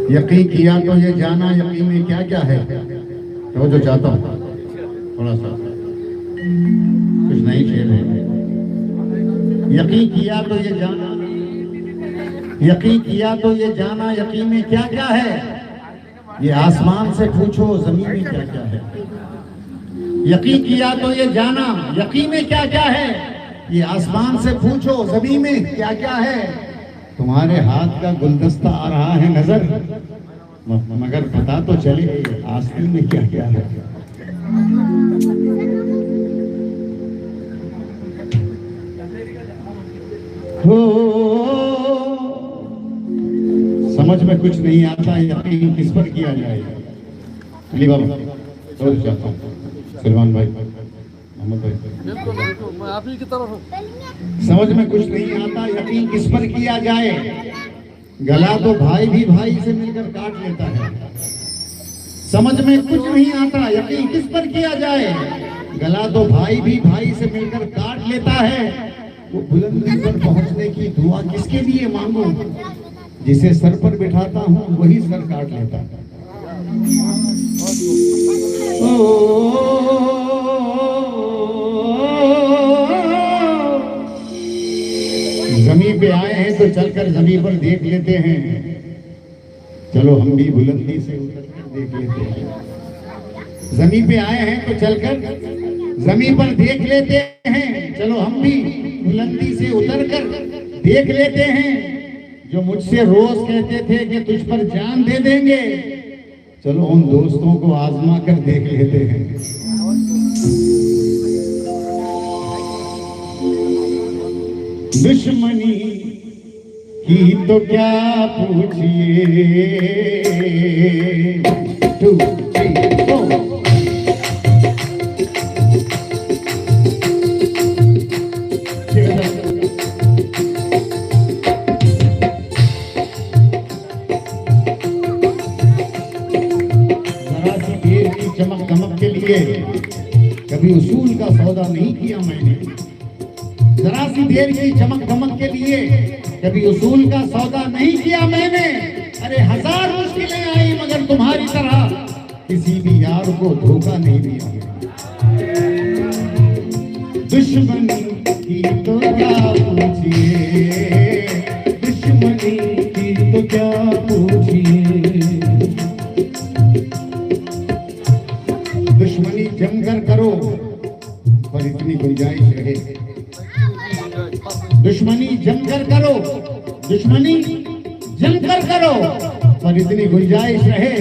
यकीन किया तो ये जाना यकीन में क्या क्या है, तो जो चाहता हूँ थोड़ा सा कुछ नहीं शेर है। यकीन किया तो ये जाना, यकीन किया तो ये जाना, यकीन में क्या क्या है, ये आसमान से पूछो जमीन में क्या क्या है। यकीन किया तो ये जाना, यकीन में क्या क्या है, ये आसमान से पूछो जमीन में क्या क्या है। तुम्हारे हाथ का गुलदस्ता आ रहा है नजर, मगर पता तो चले आस्तीन में क्या क्या है। हो समझ में कुछ नहीं आता, यकीन किस पर किया जाए। अली बाबा तो चाहता हूँ, सलमान भाई, मोहम्मद भाई, मैं आप ही की तरफ हूँ। समझ में कुछ नहीं आता, यकीन किस पर किया जाए। गला तो भाई भी भाई से मिलकर काट लेता है। समझ में कुछ नहीं आता, यकीन किस पर किया जाए। गला तो भाई भी भाई से मिलकर काट लेता है। वो बुलंदी पर पहुंचने की दुआ किसके लिए मांगू, जिसे सर पर बिठाता हूँ वही सर काट लेता है। जमीन पे आए हैं तो चलकर जमीन पर देख लेते हैं। चलो हम भी बुलंदी से उतरकर देख लेते हैं। जमीन पे आए हैं तो चलकर जमीन पर देख लेते हैं। चलो हम भी बुलंदी से उतरकर देख लेते हैं। जो मुझसे रोज कहते थे कि तुझ पर जान दे देंगे, चलो उन दोस्तों को आजमा कर देख लेते हैं। दुश्मनी की तो क्या पूछिए, 2, 3, 4। जरा सी देर की चमक दमक के लिए कभी उसूल का सौदा नहीं किया मैंने। जरा सी देर की चमक दमक के लिए कभी उसूल का सौदा नहीं किया मैंने। अरे हजार मुश्किलें आई मगर तुम्हारी तरह किसी भी यार को धोखा नहीं दिया। दुश्मनी की तो क्या पूछिए, दुश्मनी की तो क्या पूछिए। दुश्मनी जमकर करो पर इतनी गुंजाइश रहे। दुश्मनी जमकर करो, दुश्मनी जमकर करो पर इतनी गुंजाइश रहे।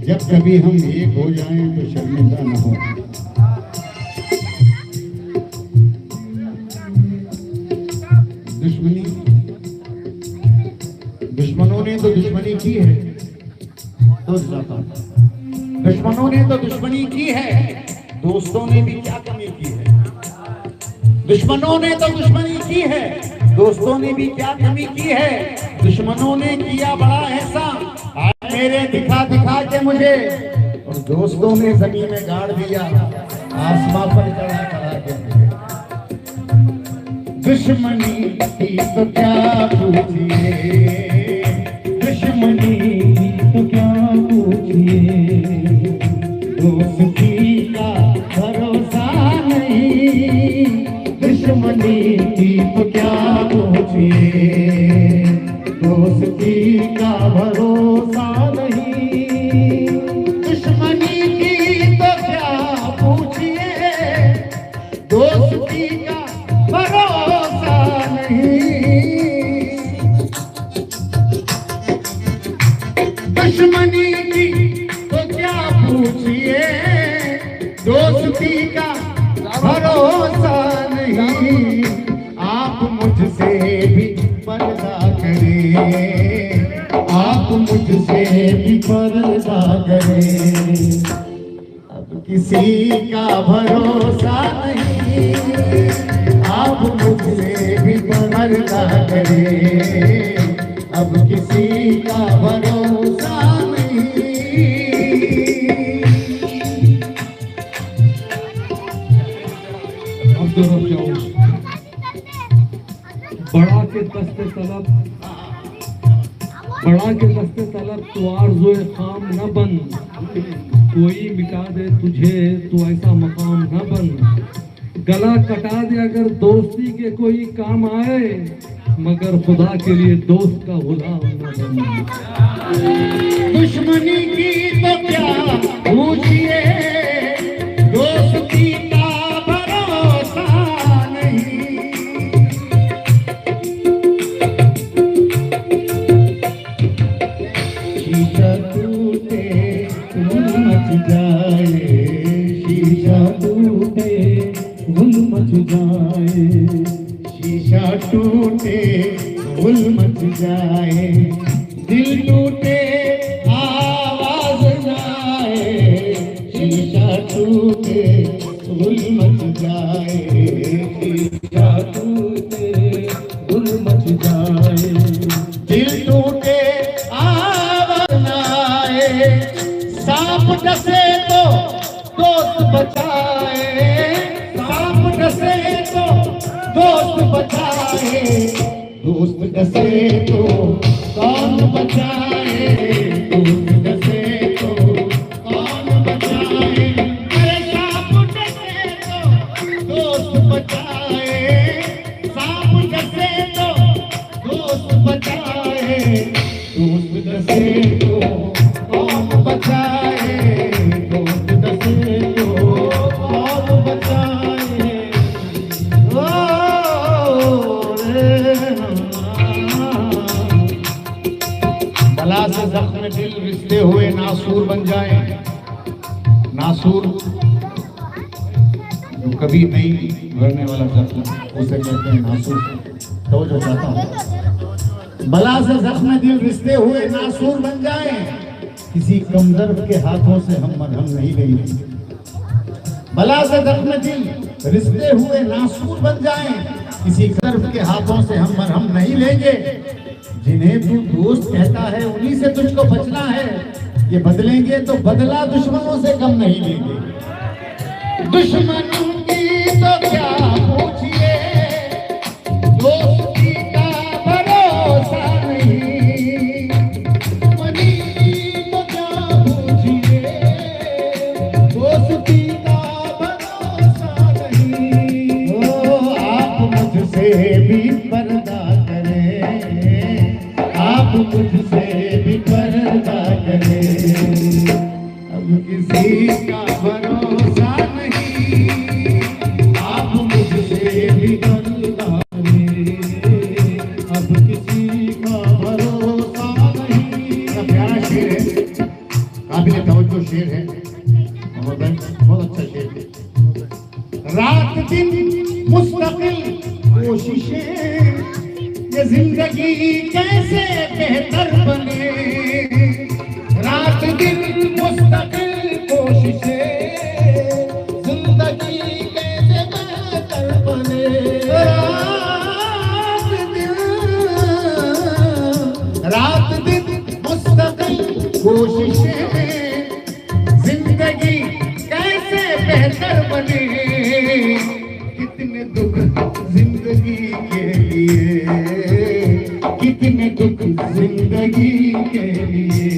जब कभी हम एक हो जाएं तो शर्मिंदा न हो। दुश्मनी, दुश्मनों ने तो दुश्मनी की है, दुश्मनों ने तो दुश्मनी की है, दोस्तों ने भी क्या कमी की है। दुश्मनों ने तो दुश्मनी की है, दोस्तों ने भी क्या कमी की है। दुश्मनों ने किया बड़ा एहसान मेरे दिखा दिखा के मुझे, और दोस्तों ने जमीन में गाड़ दिया आसमां पर चढ़ा चढ़ा के मुझे। दुश्मनी की तो क्या पूछिए, दुश्मनी की तो क्या पूछिए। दोस्ती का भरोसा नहीं, दुश्मनी की तो क्या पूछिए। दोस्ती का भरोसा नहीं, दुश्मनी की तो क्या पूछिए। दोस्ती का भरोसा नहीं, दुश्मनी की तो क्या पूछिए। दोस्ती का भरोसा नहीं। आप मुझसे भी पर्दा करें, आप मुझसे भी पर्दा करें, अब किसी का भरोसा नहीं। आप मुझसे भी पर्दा करें, अब किसी का भरोसा नहीं। अब तो रुक जाओ। बड़ा के दस्ते तलब, बड़ा के दस्ते तलब तो आरज़ोए खाम न बन, कोई मिटा दे तुझे तो ऐसा मकाम न बन। गला कटा दे अगर दोस्ती के कोई काम आए, मगर खुदा के लिए दोस्त का गुलाम न बन। दुश्मनी की तो क्या पूछिए, दोस्ती का भरोसा नहीं। शीशा टूटे गुल मच जाए, शीशा टूटे गुल मच जाए, शीशा टूटे गुल मच जाए, दिल टूटे आवाज न आए। शीशा टूटे गुल मच जाए, शीशा टूटे गुल मच जाए, दिल टूटे आवाज न आए। सांप डसे तो दोस्त बचाए, सांप डसे तो दोस्त बचाए, दोस्त डसे तो कौन बचाए, दोस्त डसे तो कौन बचाए। अरे सांप डसे तो दोस्त बचाए, सांप डसे तो दोस्त बचाए, दोस्त डसे तो कौन बचाए, दोस्त डसे तो कौन बचाए। बला से जख्म दिल रिश्ते हुए नासूर बन जाए, नासूर जो कभी नहीं भरने वाला जख्म उसे कहते हैं नासूर। तो जो चाहता हूं बला से जख्म दिल रिश्ते हुए नासूर बन जाए, किसी कमदर्द के हाथों से हम मरहम नहीं लेंगे। बला से जख्म दिल रिश्ते हुए नासूर बन जाए, किसी कमदर्द के हाथों से हम मरहम नहीं लेंगे। जिन्हें तू दोस्त कहता है उन्हीं से तुझको बचना है, ये बदलेंगे तो बदला दुश्मनों से कम नहीं लेंगे। दुश्मनों की तो क्या पूछिए, दोस्ती का भरोसा नहीं। दुश्मनी की तो क्या पूछिए, दोस्ती का भरोसा नहीं। ओ आप मुझसे भी पर्दा करें, आप मुझसे भी पर्दा करें, अब किसी का भरोसा नहीं। आप मुझसे भी पर्दा करें, अब किसी का भरोसा नहीं। बड़ा प्यारा शेर है, काबिल तवज्जो शेर है, बहुत अच्छा शेर है। रात दिन मुस्तकिल कोशिशें, ये जिंदगी कैसे बेहतर बने। रात दिन मुस्तकिल कोशिशें, जिंदगी कैसे बेहतर बने। रात दिन मुस्तकिल कोशिशें, जिंदगी कैसे बेहतर बने। कितने दुख जिंदगी के लिए, कितने दुख जिंदगी के लिए,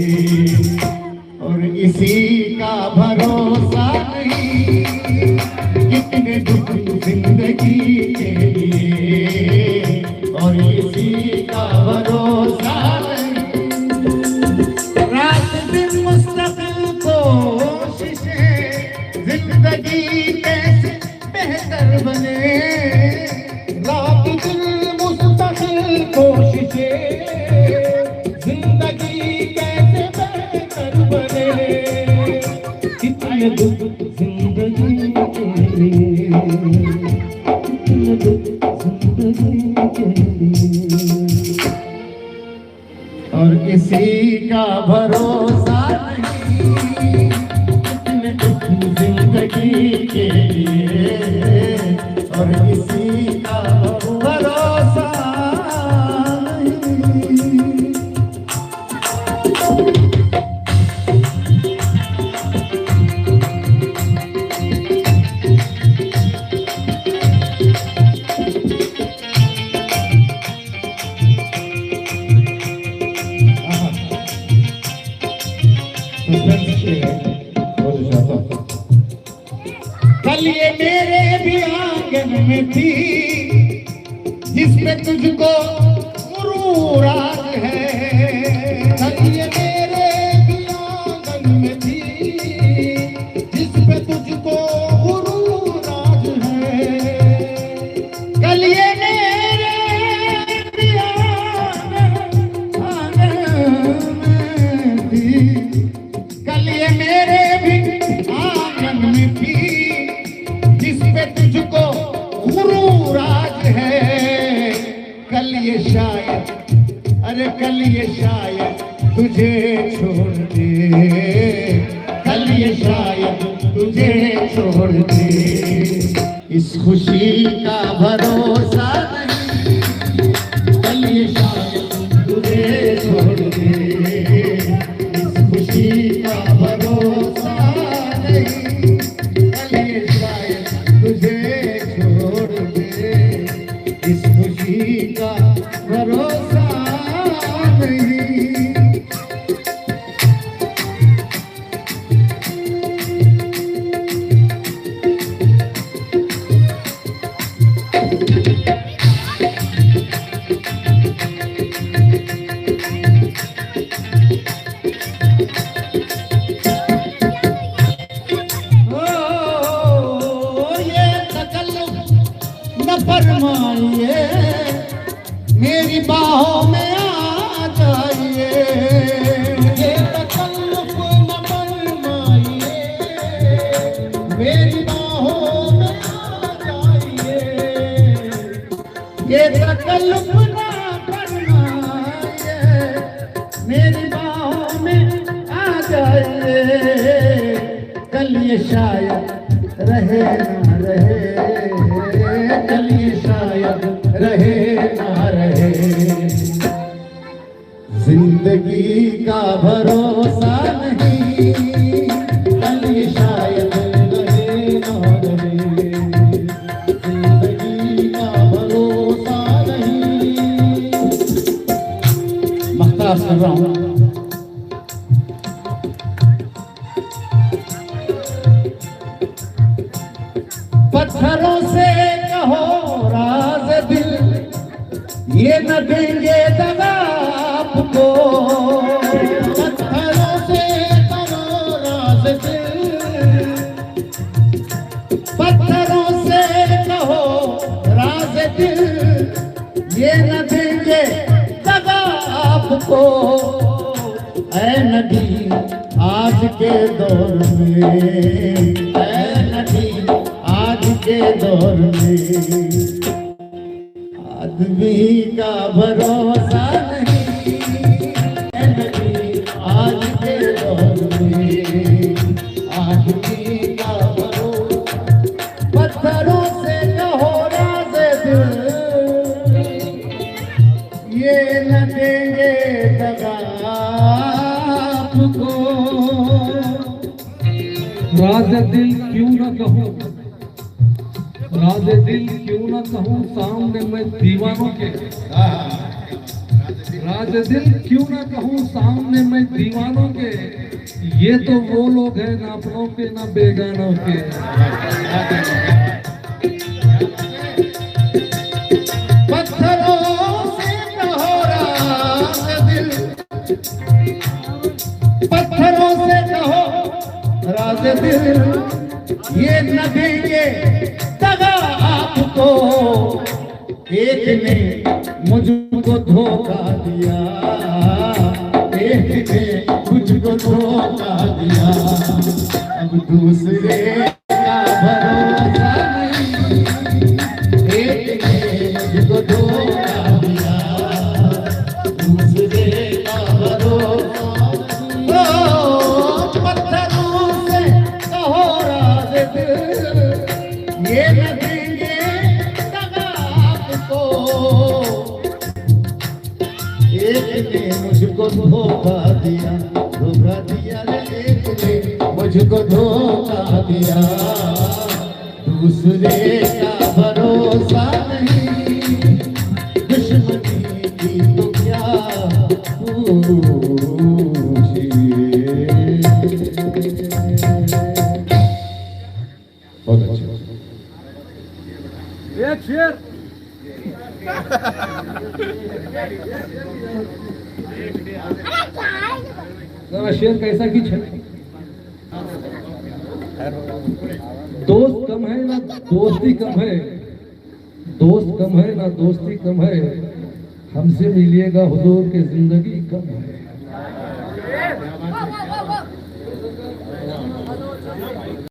और इसी का भरोसा नहीं। कितने दुख जिंदगी के लिए, और इसी का भरोसा नहीं। रात दिन मुस्तकिल कोशिशें, जिंदगी कैसे बेहतर बने। रात दिन मुस्तकिल कोशिशें, जिंदगी कैसे बेहतर बने। कितने दुख जिंदगी के लिए, कितने दुख जिंदगी के लिए। और किसी का भरोसा नहीं जिंदगी के लिए, और किसी का भरोसा नहीं। कल ये मेरे भी आंगन में थी, जिसमें तुझको गुरूर आज है। कल ये मेरे भी आंगन में थी, जिसमें तुझको गुरूर आज है। कल ये मेरे भी आंगन में थी, कल ये मेरे भी आंगन में थी, जिसपे तुझको गुरूर आज है। कल ये शायद, अरे कल ये शायद तुझे छोड़ दे, कल ये शायद तुझे छोड़ दे। इस खुशी का भरोसा नहीं, कल ये शायद तुझे छोड़ दे। इस खुशी का भरोसा नहीं, कल ये शायद तुझे छोड़ दे। इस खुशी का भरोसा नहीं। फरमाइए मेरी बाहों में आ जाइए, ये तकल्लुफ न फरमाइए मेरी बाहों में आ जाइए। ये तकल्लुफ न फरमाइए मेरी बाहों में आ जाइए। कल ये शायद रहे न रहे, कल ये शायद रहे ना रहे। जिंदगी का भरोसा नहीं, कल ये शायद रहे ना रहे। जिंदगी का भरोसा नहीं। मख्तार कर रहा हूँ। पत्थरों से कहो राज दिल, ये न देंगे दगा आपको। पत्थरों से कहो राज दिल, पत्थरों से कहो राज दिल, ये न देंगे दगा आपको। ऐ नदी आज के दौर में, ऐ नदी आज के दौर में आदमी का भरोसा नहीं, आज के दौर में आदमी का भरोसा। पत्थरों से कहो राज दिल, ये न देंगे दगा आपको। राज दिल क्यों न कहूँ, राज दिल क्यों न कहूँ सामने मैं दीवानों के। राज दिल क्यों न कहूँ सामने मैं दीवानों के। ये तो वो लोग हैं ना अपनों के ना बेगानों के। पत्थरों से कहो राज दिल, पत्थरों से कहो राज दिल, ये न देंगे दगा आपको। एक ने मुझको धोखा दिया, एक ने मुझको धोखा दिया। अब दूसरे का भरोसा नहीं, एक ने मुझको धोखा दिया, दूसरे का एक ने मुझको धोखा दिया रे, एक ने मुझको धोखा दिया, दूसरे का भरोसा नहीं, दुश्मनी की तो क्या पूछिए। बहुत अच्छा। एक शेर शेर कैसा की छे? दोस्त कम है ना दोस्ती कम है, दोस्त कम है ना दोस्ती कम है, हमसे मिलिएगा हुजूर की जिंदगी कम है।